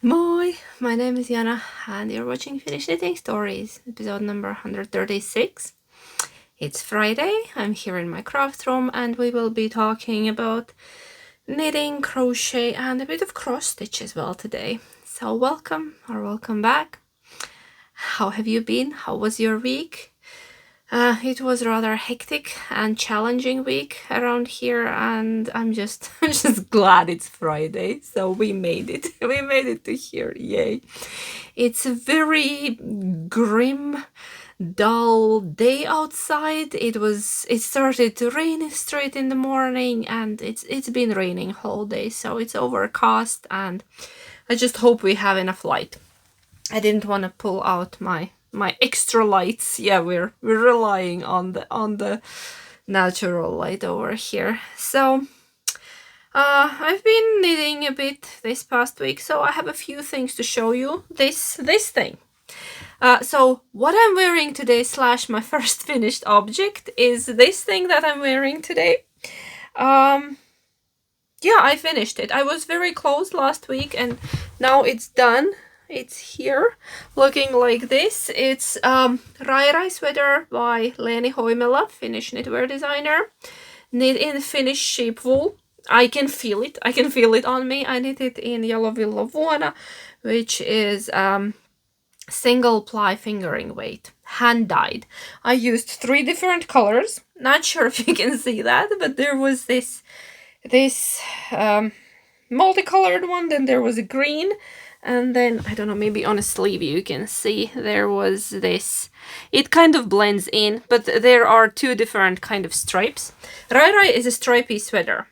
Moi! My name is Jana and you're watching Finnish Knitting Stories, episode number 136. It's Friday, I'm here in my craft room and we will be talking about knitting, crochet and a bit of cross stitch as well today. So welcome back. How have you been? How was your week? It was rather hectic and challenging week around here, and I'm just glad it's Friday. So we made it. We made it to here. Yay! It's a very grim, dull day outside. It started to rain straight in the morning, and it's been raining whole day. So it's overcast, and I just hope we have enough light. I didn't want to pull out my extra lights. Yeah, we're relying on the natural light over here. So I've been knitting a bit this past week, so I have a few things to show you. This thing. So what I'm wearing today / my first finished object is this thing that I'm wearing today. Yeah, I finished it. I was very close last week and now it's done. It's here, looking like this. It's Rai Rai Sweater by Leeni Hoimela, Finnish knitwear designer. Knit in Finnish sheep wool. I can feel it. I can feel it on me. I knit it in Jalovilla Vuona, which is single ply fingering weight, hand dyed. I used 3 different colors. Not sure if you can see that, but there was this multicolored one, then there was a green, and then I don't know, maybe on a sleeve you can see there was this. It kind of blends in, but there are 2 different kind of stripes. Rai Rai is a stripy sweater,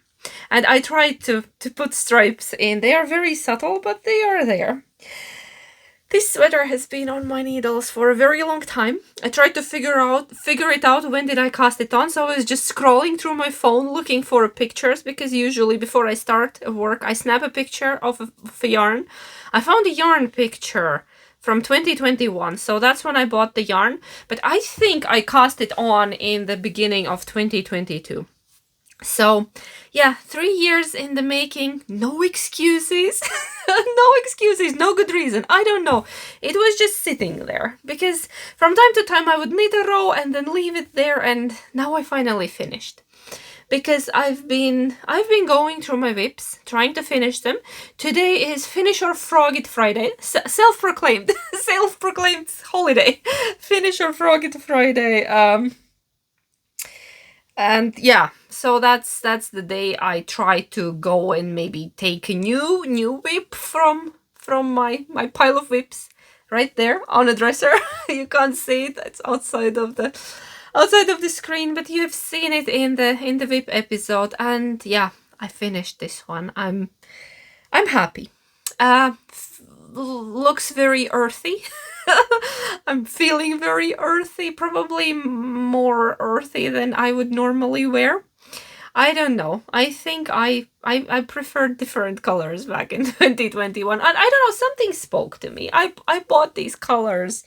and I tried to put stripes in. They are very subtle, but they are there. This sweater has been on my needles for a very long time. I tried to figure it out when did I cast it on, so I was just scrolling through my phone looking for pictures, because usually before I start work I snap a picture of a yarn. I found a yarn picture from 2021, so that's when I bought the yarn, but I think I cast it on in the beginning of 2022. So yeah, 3 years in the making, no excuses. No excuses, no good reason, I don't know. It was just sitting there, because from time to time I would knit a row and then leave it there, and now I finally finished. Because I've been going through my whips, trying to finish them. Today is Finish or Frog It Friday. Self-proclaimed holiday. Finish or Frog It Friday. And yeah, so that's the day I try to go and maybe take a new whip from my pile of whips right there on a dresser. You can't see it, it's outside of the screen, but you have seen it in the whip episode. And yeah, I finished this one. I'm happy. Looks very earthy. I'm feeling very earthy, probably more earthy than I would normally wear. I don't know. I think I preferred different colors back in 2021. And I don't know, something spoke to me. I bought these colors.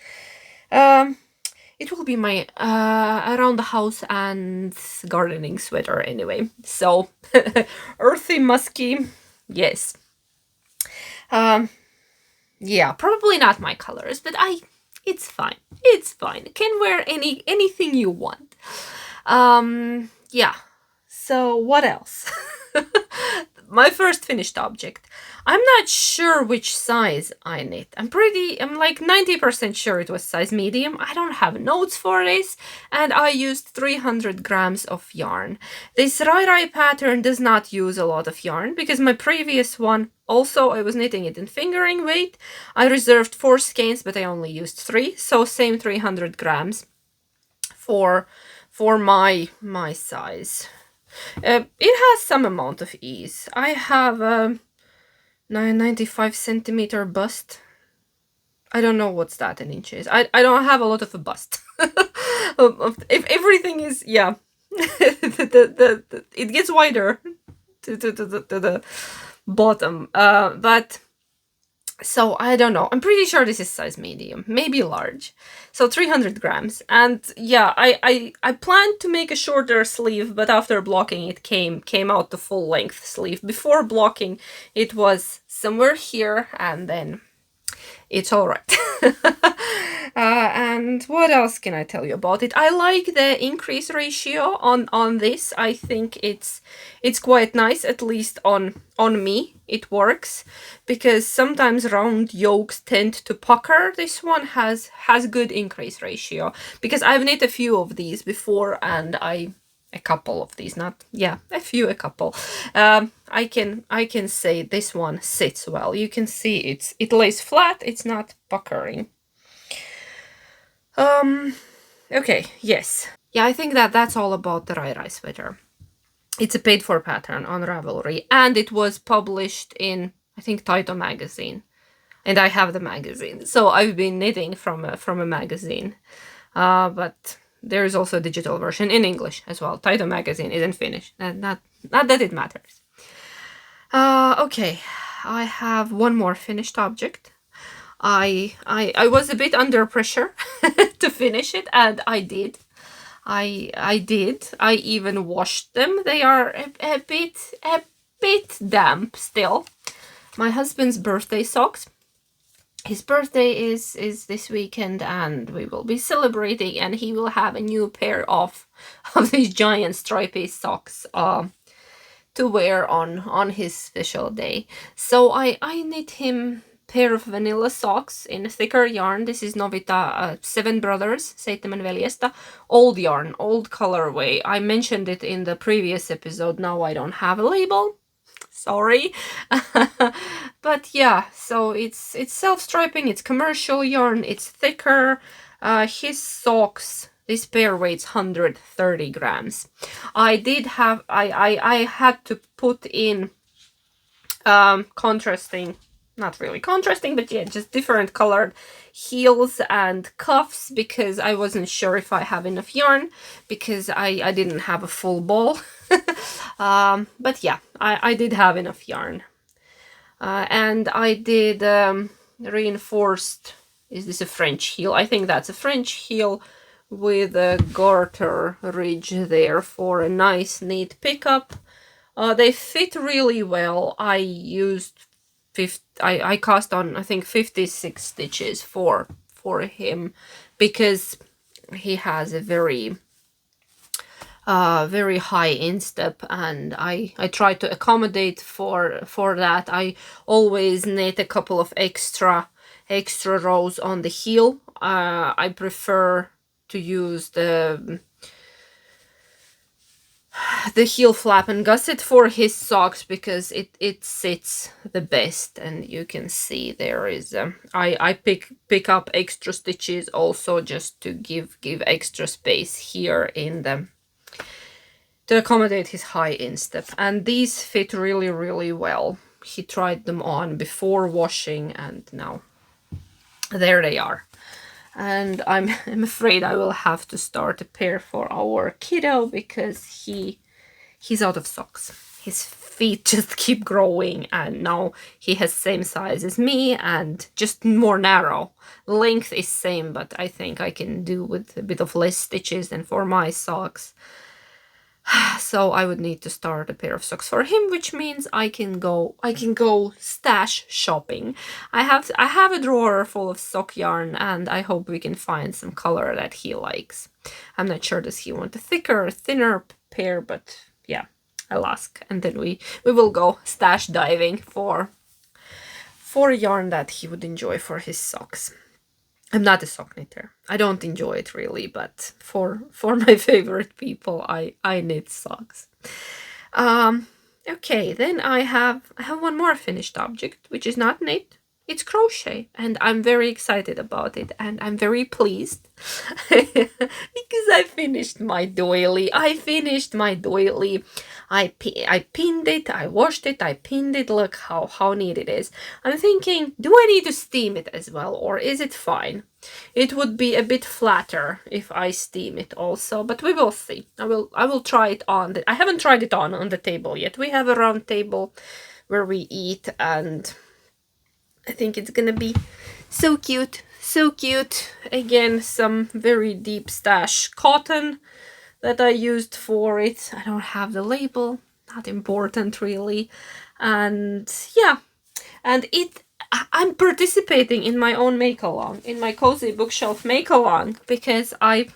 It will be my around the house and gardening sweater anyway. So earthy, musky, yes. Yeah, probably not my colors, but it's fine. It's fine. Can wear anything you want. Yeah. So what else? My first finished object. I'm not sure which size I knit. I'm like 90% sure it was size medium. I don't have notes for this, and I used 300 grams of yarn. This Rai Rai pattern does not use a lot of yarn, because my previous one, also I was knitting it in fingering weight. I reserved 4 skeins, but I only used 3, so same 300 grams for my size. It has some amount of ease. I have a 95 centimeter bust. I don't know what's that in inches. I don't have a lot of a bust. If everything is, yeah, it gets wider to the bottom. But So I don't know. I'm pretty sure this is size medium, maybe large. So 300 grams. And yeah, I planned to make a shorter sleeve, but after blocking it came out the full length sleeve. Before blocking, it was somewhere here, and then it's all right. And what else can I tell you about it? I like the increase ratio on this. I think it's quite nice, at least on me. It works because sometimes round yokes tend to pucker. This one has good increase ratio because I've knit a few of these before, and a couple of these, not, yeah, a couple. I can say this one sits well. You can see it lays flat, it's not puckering. Okay, yes. Yeah, I think that's all about the Rai Rai Sweater. It's a paid for pattern on Ravelry, and it was published in, I think, Taito magazine. And I have the magazine, so I've been knitting from a magazine. But there is also a digital version in English as well. Taito magazine isn't Finnish. Not that it matters. Okay, I have one more finished object. I was a bit under pressure to finish it, and I did. I did. I even washed them. They are a bit damp still. My husband's birthday socks. His birthday is this weekend, and we will be celebrating, and he will have a new pair of these giant stripy socks to wear on his special day. So I knit him pair of vanilla socks in thicker yarn. This is Novita 7 Brothers, Seitsemän veljestä. Old yarn, old colorway. I mentioned it in the previous episode. Now I don't have a label. Sorry. But yeah, so it's self-striping, it's commercial yarn, it's thicker. His socks, this pair weighs 130 grams. I had to put in contrasting, not really contrasting, but yeah, just different colored heels and cuffs because I wasn't sure if I have enough yarn because I didn't have a full ball. But yeah, I did have enough yarn. And I did reinforced, is this a French heel? I think that's a French heel with a garter ridge there for a nice neat pickup. They fit really well. I used I cast on, I think, 56 stitches for him because he has a very high instep, and I try to accommodate for that. I always knit a couple of extra rows on the heel. I prefer to use the heel flap and gusset for his socks because it sits the best, and you can see there is I pick up extra stitches also just to give extra space here in the to accommodate his high instep, and these fit really well. He tried them on before washing, and now there they are. And I'm afraid I will have to start a pair for our kiddo because he's out of socks. His feet just keep growing, and now he has same size as me and just more narrow. Length is same, but I think I can do with a bit of less stitches than for my socks. So I would need to start a pair of socks for him, which means I can go stash shopping. I have a drawer full of sock yarn, and I hope we can find some color that he likes. I'm not sure, does he want a thicker or thinner pair, but yeah, I'll ask, and then we will go stash diving for yarn that he would enjoy for his socks. I'm not a sock knitter. I don't enjoy it really, but for my favorite people, I knit socks. Okay, then I have one more finished object, which is not knit. It's crochet, and I'm very excited about it, and I'm very pleased because I finished my doily. I pinned it, I washed it, I pinned it. Look how neat it is. I'm thinking, do I need to steam it as well, or is it fine? It would be a bit flatter if I steam it also, but we will see. I will try it on. I haven't tried it on the table yet. We have a round table where we eat, and I think it's gonna be so cute, so cute. Again, some very deep stash cotton that I used for it. I don't have the label, not important really. And yeah, and I'm participating in my own make-along, in my cozy bookshelf make-along, because I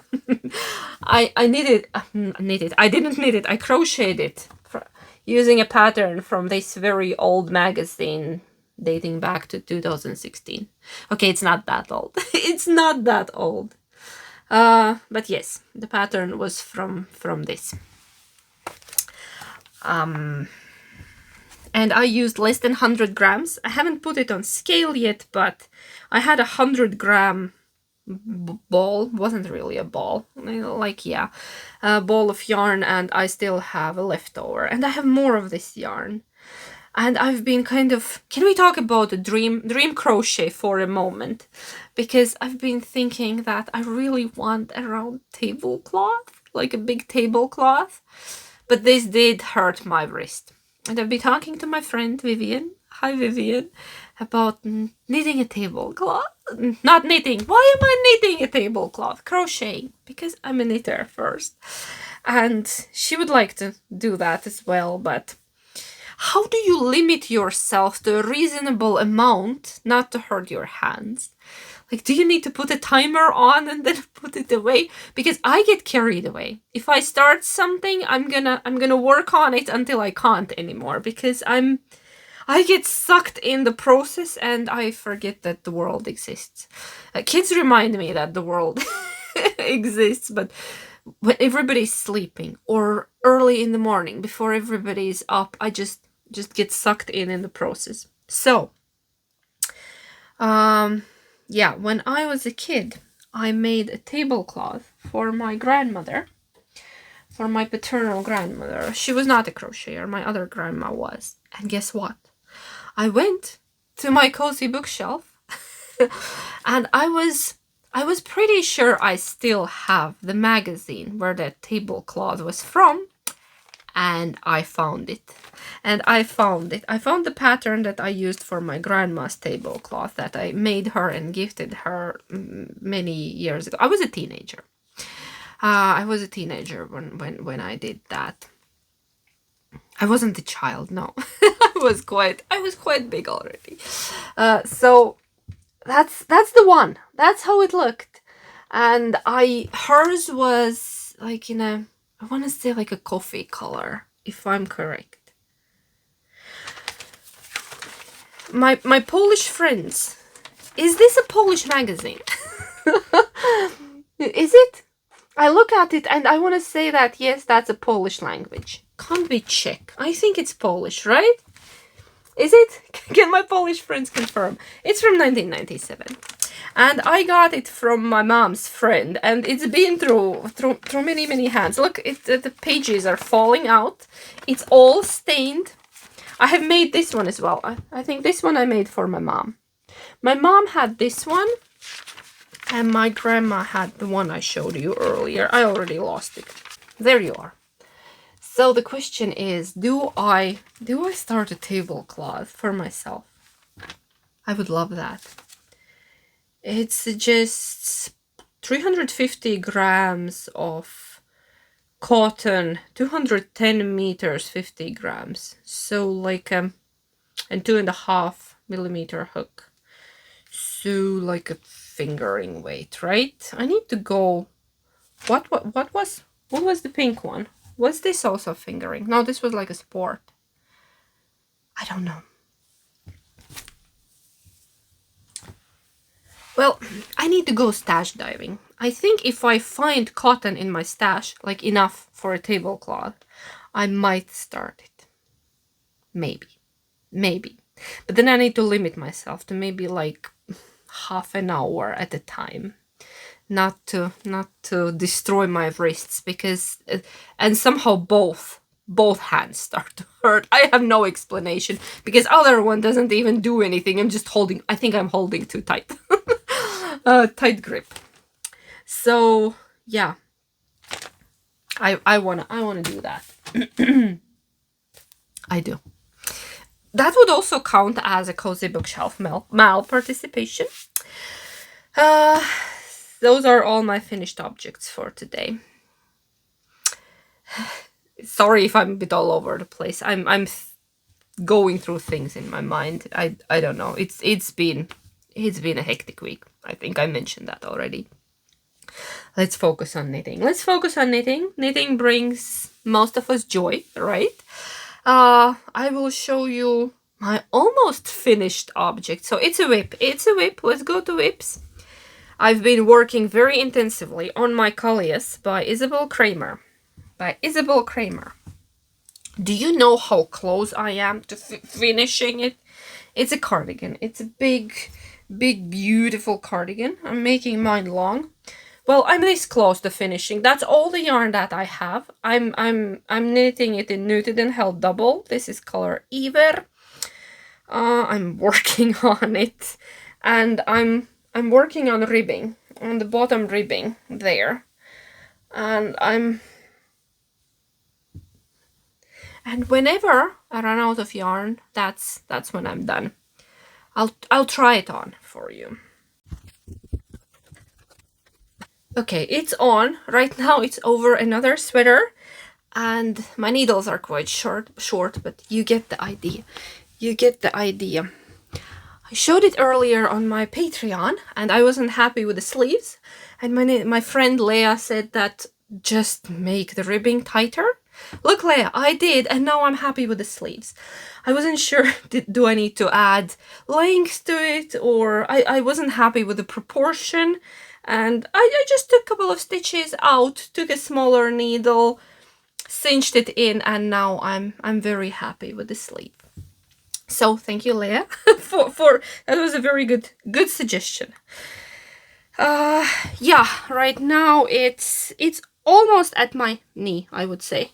I knitted, I didn't knit it, I crocheted it using a pattern from this very old magazine dating back to 2016. Okay, it's not that old. It's not that old. But yes, the pattern was from this. And I used less than 100 grams. I haven't put it on scale yet, but I had 100-gram ball. Wasn't really a ball, like, yeah, a ball of yarn, and I still have a leftover, and I have more of this yarn. And I've been kind of, can we talk about the dream crochet for a moment? Because I've been thinking that I really want a round tablecloth, like a big tablecloth, but this did hurt my wrist. And I've been talking to my friend Vivian, hi Vivian, about knitting a tablecloth. Not knitting, why am I knitting a tablecloth? Crocheting, because I'm a knitter first. And she would like to do that as well, but how do you limit yourself to a reasonable amount not to hurt your hands? Like, do you need to put a timer on and then put it away? Because I get carried away. If I start something, I'm gonna work on it until I can't anymore, because I get sucked in the process and I forget that the world exists. Kids remind me that the world exists, but when everybody's sleeping or early in the morning before everybody's up, I just get sucked in the process. So, yeah, when I was a kid, I made a tablecloth for my grandmother, for my paternal grandmother. She was not a crocheter, my other grandma was. And guess what? I went to my cozy bookshelf and I was pretty sure I still have the magazine where that tablecloth was from, and I found it. And I found it. I found the pattern that I used for my grandma's tablecloth that I made her and gifted her many years ago. I was a teenager. I was a teenager when I did that. I wasn't a child, no. I was quite big already. So that's the one. That's how it looked. And hers was like in a, I want to say like a coffee color, if I'm correct. My Polish friends, is this a Polish magazine? Is it? I look at it and I want to say that yes, that's a Polish language. Can't be Czech. I think it's Polish, right? Is it? Can my Polish friends confirm? It's from 1997. And I got it from my mom's friend, and it's been through many hands. Look, the pages are falling out. It's all stained. I have made this one as well. I think this one I made for my mom. My mom had this one, and my grandma had the one I showed you earlier. I already lost it. There you are. So the question is, do I start a tablecloth for myself? I would love that. It's just 350 grams of cotton, 210 meters, 50 grams. So like and 2.5 millimeter hook. So like a fingering weight, right? I need to go. What was the pink one? Was this also fingering? No, this was like a sport. I don't know. Well, I need to go stash diving. I think if I find cotton in my stash, like enough for a tablecloth, I might start it. Maybe. But then I need to limit myself to maybe like half an hour at a time. Not to destroy my wrists, because and somehow both hands start to hurt. I have no explanation, because other one doesn't even do anything. I'm just holding, I think I'm holding too tight. Tight grip. So yeah, I wanna do that. I do. that would also count as a cozy bookshelf mal participation. Those are all my finished objects for today. Sorry if I'm a bit all over the place. I'm going through things in my mind. I don't know. It's been a hectic week. I think I mentioned that already. Let's focus on knitting. Let's focus on knitting. Knitting brings most of us joy, right? I will show you my almost finished object. So it's a whip. It's a whip. Let's go to whips. I've been working very intensively on my Kallias by Isabel Kramer. Do you know how close I am to finishing it? It's a cardigan. It's a big, beautiful cardigan. I'm making mine long. Well, I'm this close to finishing. That's all the yarn that I have. I'm knitting it in knitted and held double. This is color Iver. I'm working on it, and I'm working on ribbing, on the bottom ribbing there, and whenever I run out of yarn, that's when I'm done. I'll try it on for you. Okay, it's on. Right now it's over another sweater, and my needles are quite short, but you get the idea. You get the idea. I showed it earlier on my Patreon, and I wasn't happy with the sleeves, and my friend Leah said that just make the ribbing tighter. Look, Leah, I did, and now I'm happy with the sleeves. I wasn't sure, do I need to add length to it, or I wasn't happy with the proportion, and I just took a couple of stitches out, took a smaller needle, cinched it in, and now I'm very happy with the sleeve. So thank you, Leah, for that was a very good suggestion. Yeah, right now it's almost at my knee, I would say.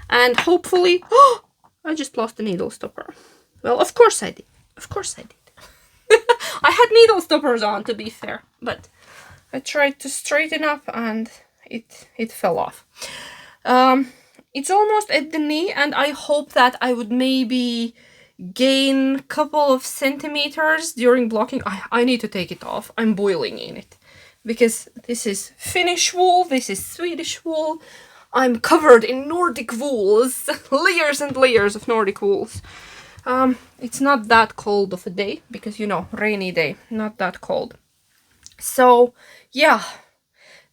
And hopefully, oh, I just lost the needle stopper. Well, of course I did. Of course I did. I had needle stoppers on, to be fair, but I tried to straighten up and it fell off. It's almost at the knee, and I hope that I would maybe gain a couple of centimeters during blocking. I need to take it off. I'm boiling in it because this is Finnish wool, this is Swedish wool. I'm covered in Nordic wools, layers and layers of Nordic wools. It's not that cold of a day because, you know, rainy day, not that cold. So yeah,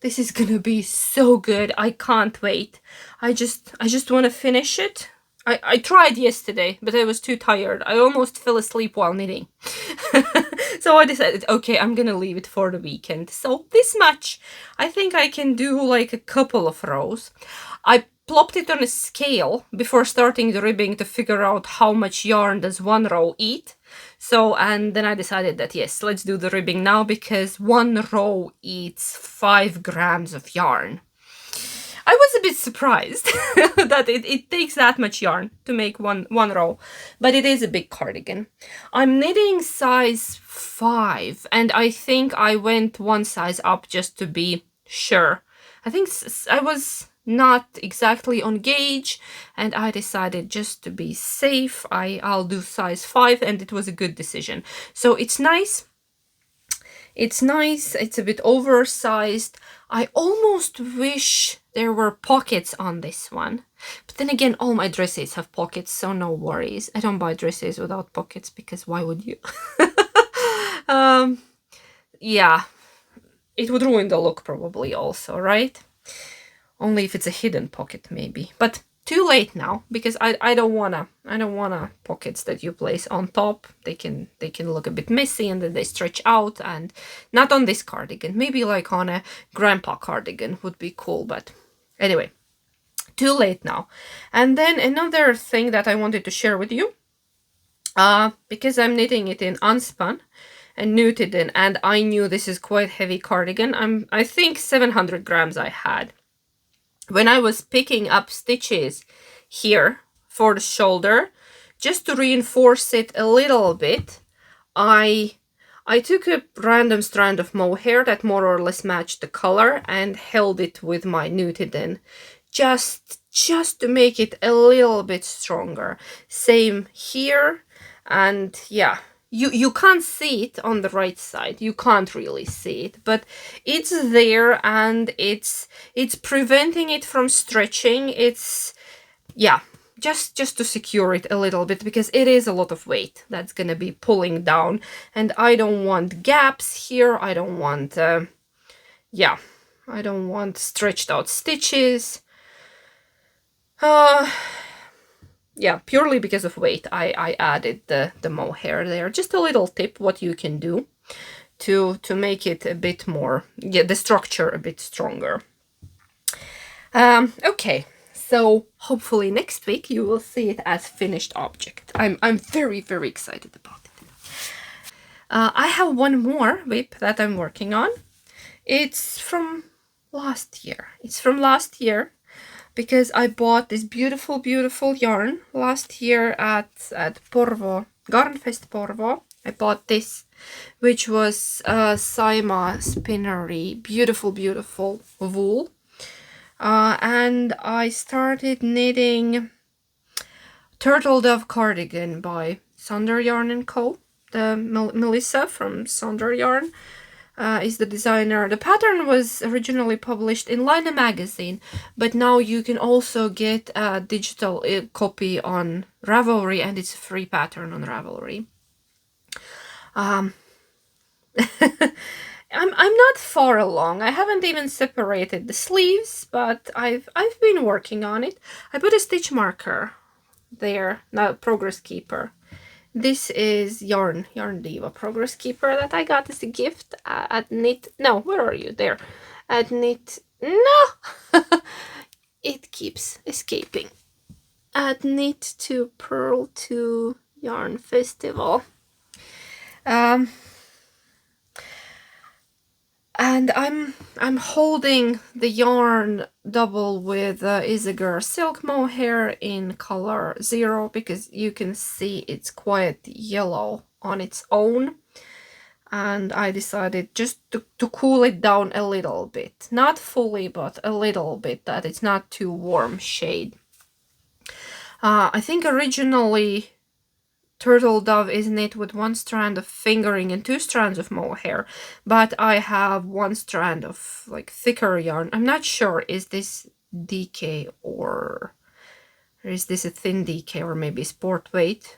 this is gonna be so good. I can't wait. I just want to finish it. I tried yesterday, but I was too tired. I almost fell asleep while knitting. So I decided, okay, I'm gonna leave it for the weekend. So this much, I think I can do like a couple of rows. I plopped it on a scale before starting the ribbing to figure out how much yarn does one row eat. So, and then I decided that yes, let's do the ribbing now because one row eats 5 grams of yarn. I was a bit surprised that it takes that much yarn to make one row, but it is a big cardigan. I'm knitting size 5, and I think I went one size up just to be sure. I think I was not exactly on gauge, and I decided just to be safe, I'll do size 5, and it was a good decision. So it's nice. It's nice. It's a bit oversized. I almost wish there were pockets on this one. But then again, all my dresses have pockets, so no worries. I don't buy dresses without pockets because why would you? Yeah, it would ruin the look probably also, right? Only if it's a hidden pocket maybe. But too late now because I don't wanna pockets that you place on top. They can look a bit messy and then they stretch out, and not on this cardigan. Maybe like on a grandpa cardigan would be cool, but anyway, too late now. And then another thing that I wanted to share with you, because I'm knitting it in unspun and knitted in, and I knew this is quite heavy cardigan. I think 700 grams I had. When I was picking up stitches here for the shoulder, just to reinforce it a little bit, I took a random strand of mohair that more or less matched the color and held it with my knitted in just to make it a little bit stronger. Same here. And yeah, you can't see it on the right side. You can't really see it, but it's there, and it's preventing it from stretching. It's, yeah, just to secure it a little bit, because it is a lot of weight that's gonna be pulling down, and I don't want gaps here. I don't want yeah, I don't want stretched out stitches. Yeah, purely because of weight, I added the mohair there. Just a little tip what you can do to make it a bit more, yeah, the structure a bit stronger. Okay, so hopefully next week you will see it as finished object. I'm very, very excited about it. I have one more whip that I'm working on. It's from last year. Because I bought this beautiful, beautiful yarn last year at Porvoo, Garnfest Porvoo. I bought this, which was Saima Spinnery, beautiful, beautiful wool. And I started knitting Turtle Dove Cardigan by Sonder Yarn & Co. The Melissa from Sonder Yarn is the designer. The pattern was originally published in Line magazine, but now you can also get a digital copy on Ravelry, and it's a free pattern on Ravelry. I'm not far along. I haven't even separated the sleeves, but I've been working on it. I put a stitch marker there, now Progress Keeper. This is Yarn Diva Progress Keeper that I got as a gift at Knit. No, where are you? There. At Knit. No! It keeps escaping. At Knit to Purl to Yarn Festival. And I'm holding the yarn double with Isager Silk Mohair in color 0, because you can see it's quite yellow on its own. And I decided just to cool it down a little bit. Not fully, but a little bit, that it's not too warm shade. I think originally Turtle Dove is knit with 1 strand of fingering and 2 strands of mohair, but I have 1 strand of like thicker yarn. I'm not sure, is this DK or is this a thin DK or maybe sport weight?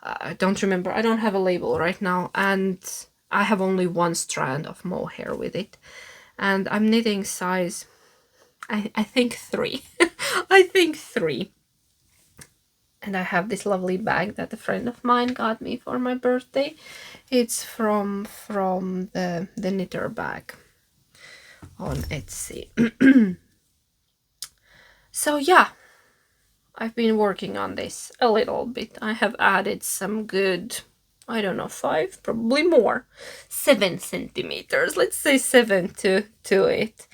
I don't remember. I don't have a label right now, and I have only 1 strand of mohair with it, and I'm knitting size, I think 3. I think 3. And I have this lovely bag that a friend of mine got me for my birthday. It's from the knitter bag on Etsy. So yeah, I've been working on this a little bit. I have added some good, I don't know, 5, probably more, 7 centimeters. Let's say 7 to it.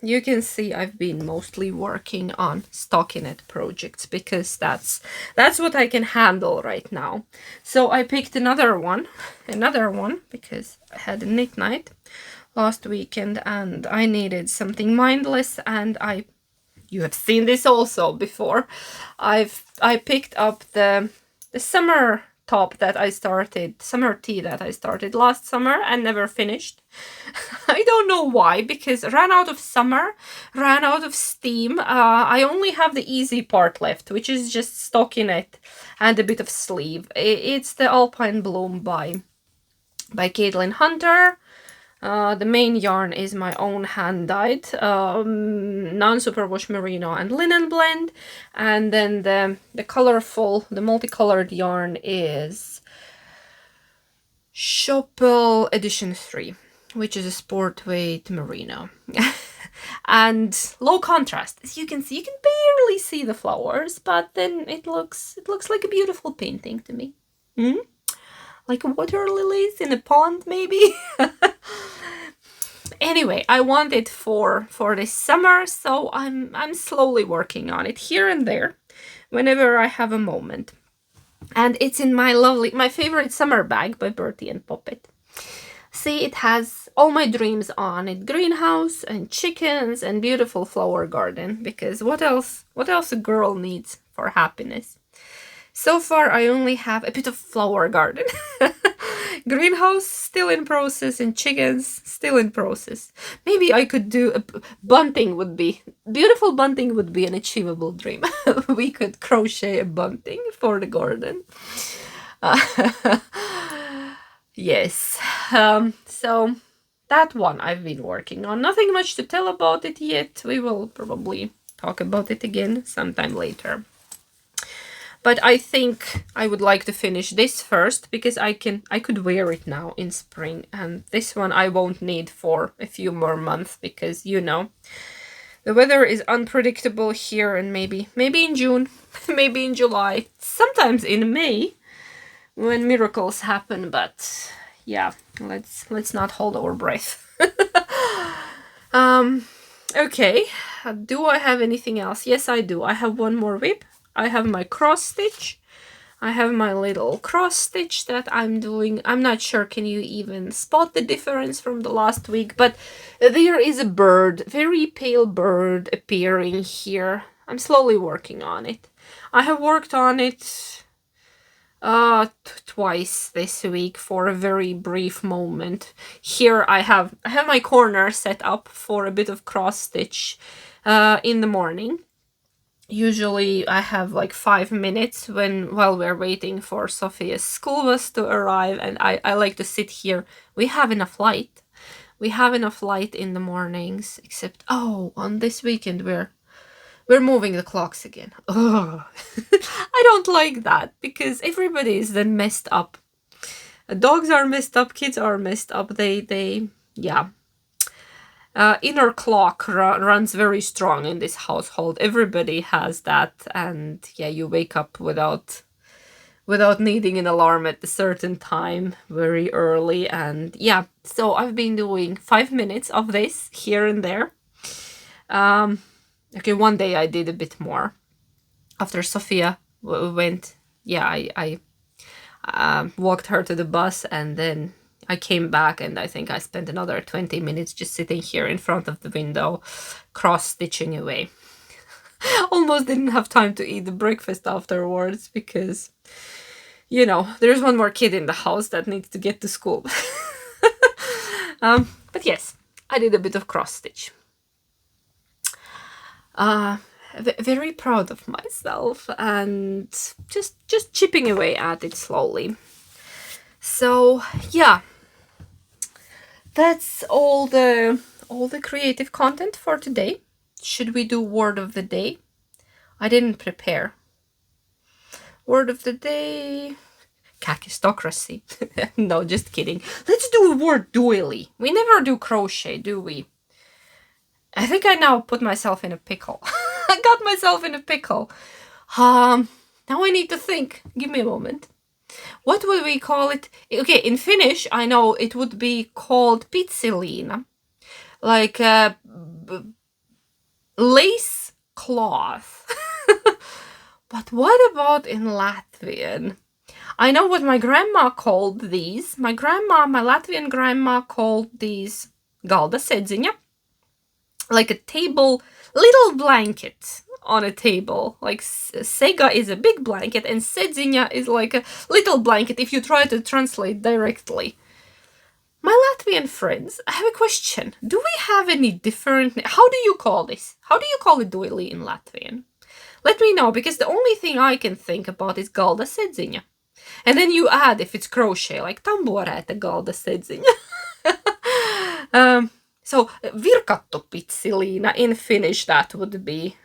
You can see I've been mostly working on stockinette projects, because that's what I can handle right now. So I picked another one because I had a knit night last weekend and I needed something mindless, and you have seen this also before. I picked up the summer top that I started, summer tee that I started last summer and never finished. I don't know why, because ran out of summer, ran out of steam. I only have the easy part left, which is just stockinette and a bit of sleeve. It's the Alpine Bloom by Caitlin Hunter. The main yarn is my own hand-dyed non-superwash merino and linen blend, and then the colorful, the multicolored yarn is Chopel Edition 3, which is a sport weight merino. And low contrast. As you can see, you can barely see the flowers, but then it looks like a beautiful painting to me. Like water lilies in a pond, maybe. Anyway, I want it for this summer, so I'm slowly working on it here and there whenever I have a moment. And it's in my favorite summer bag by Bertie and Poppet. See, it has all my dreams on it. Greenhouse and chickens and beautiful flower garden. Because what else a girl needs for happiness? So far, I only have a bit of flower garden. Greenhouse still in process and chickens still in process. Maybe I could do a bunting beautiful bunting would be an achievable dream. We could crochet a bunting for the garden. Yes. So that one I've been working on. Nothing much to tell about it yet. We will probably talk about it again sometime later. But I think I would like to finish this first because I could wear it now in spring, and this one I won't need for a few more months because, you know, the weather is unpredictable here, and maybe in June, maybe in July, sometimes in May when miracles happen, but yeah, let's not hold our breath. Okay, do I have anything else? Yes, I do. I have one more whip. I have my cross stitch. I have my little cross stitch that I'm doing. I'm not sure, can you even spot the difference from the last week? But there is a bird, very pale bird appearing here. I'm slowly working on it. I have worked on it twice this week for a very brief moment. Here I have my corner set up for a bit of cross stitch in the morning. Usually I have like 5 minutes while we're waiting for Sophia's school bus to arrive, and I like to sit here. We have enough light. We have enough light in the mornings, except on this weekend we're moving the clocks again. Ugh. I don't like that because everybody is then messed up. Dogs are messed up, kids are messed up. Yeah. Inner clock runs very strong in this household. Everybody has that, and yeah, you wake up without needing an alarm at a certain time very early. And yeah, so I've been doing 5 minutes of this here and there. Okay, one day I did a bit more after Sophia went. Yeah, I walked her to the bus, and then I came back, and I think I spent another 20 minutes just sitting here in front of the window, cross-stitching away. Almost didn't have time to eat the breakfast afterwards because, you know, there's one more kid in the house that needs to get to school. But yes, I did a bit of cross-stitch. Very proud of myself, and just chipping away at it slowly. So yeah, that's all the creative content for today. Should we do word of the day? I didn't prepare. Word of the day, kakistocracy. No, just kidding. Let's do a word doily. We never do crochet, do we? I think I now put myself in a pickle. I got myself in a pickle. Now I need to think. Give me a moment. What would we call it? Okay, in Finnish, I know it would be called pitsilina. Like lace cloth. But what about in Latvian? I know what my grandma called these. My Latvian grandma called these galda sedziņa. Like a table, little blanket on a table. Like sega is a big blanket and sedziņa is like a little blanket if you try to translate directly. My Latvian friends, I have a question. Do we have any different... How do you call this? How do you call it doily in Latvian? Let me know, because the only thing I can think about is galda sedziņa. And then you add, if it's crochet, like tamborēta galda sedziņa. So, virkattu pitsilina in Finnish, that would be...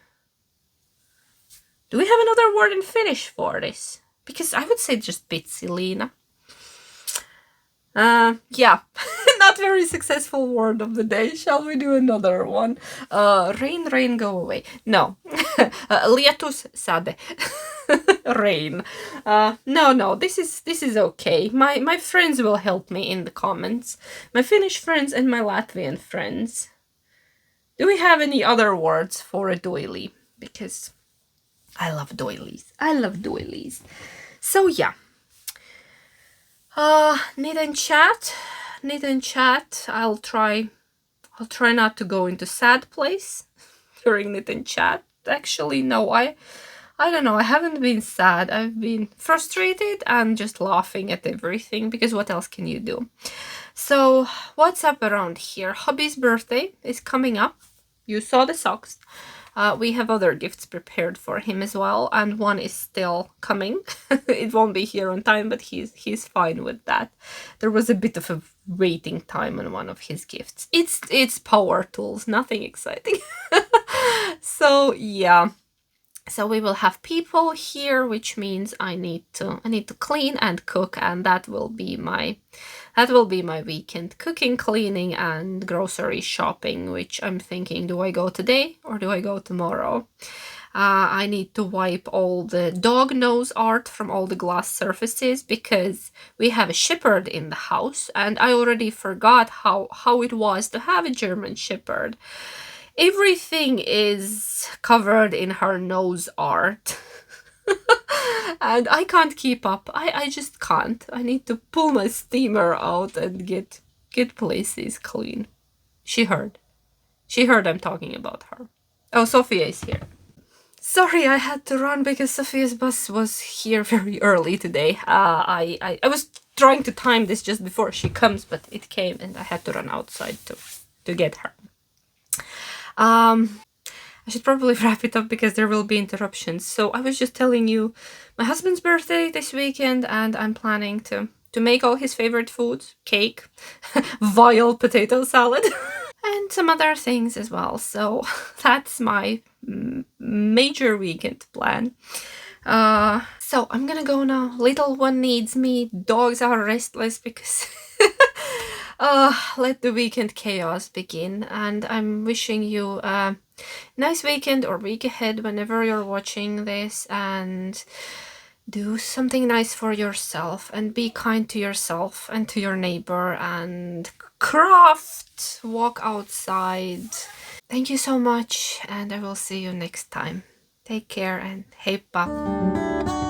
Do we have another word in Finnish for this? Because I would say just pitsilina. Yeah, not very successful word of the day. Shall we do another one? Rain, go away. No. Lietus sade. Rain. No, this is okay. My friends will help me in the comments. My Finnish friends and my Latvian friends. Do we have any other words for a doily? Because I love doilies. So yeah. Knit and chat. knit and chat. I'll try not to go into sad place during knit and chat. Actually, no, I don't know. I haven't been sad. I've been frustrated and just laughing at everything, because what else can you do? So what's up around here? Hubby's birthday is coming up. You saw the socks. We have other gifts prepared for him as well, and one is still coming. It won't be here on time, but he's fine with that. There was a bit of a waiting time on one of his gifts. It's power tools, nothing exciting. So yeah. So we will have people here, which means I need to clean and cook, and that will be my weekend: cooking, cleaning, and grocery shopping, which I'm thinking, do I go today or do I go tomorrow? I need to wipe all the dog nose art from all the glass surfaces, because we have a shepherd in the house, and I already forgot how it was to have a German shepherd. Everything is covered in her nose art. And I can't keep up. I just can't. I need to pull my steamer out and get places clean. She heard I'm talking about her. Oh, Sophia is here. Sorry, I had to run because Sophia's bus was here very early today. I was trying to time this just before she comes, but it came and I had to run outside to get her. I should probably wrap it up because there will be interruptions. So I was just telling you, my husband's birthday this weekend, and I'm planning to make all his favorite foods: cake, vile potato salad, and some other things as well. So that's my major weekend plan. So I'm gonna go now. Little one needs me. Dogs are restless because let the weekend chaos begin, and I'm wishing you a nice weekend or week ahead whenever you're watching this, and do something nice for yourself, and be kind to yourself and to your neighbor, and craft, walk outside. Thank you so much, and I will see you next time. Take care and heippa!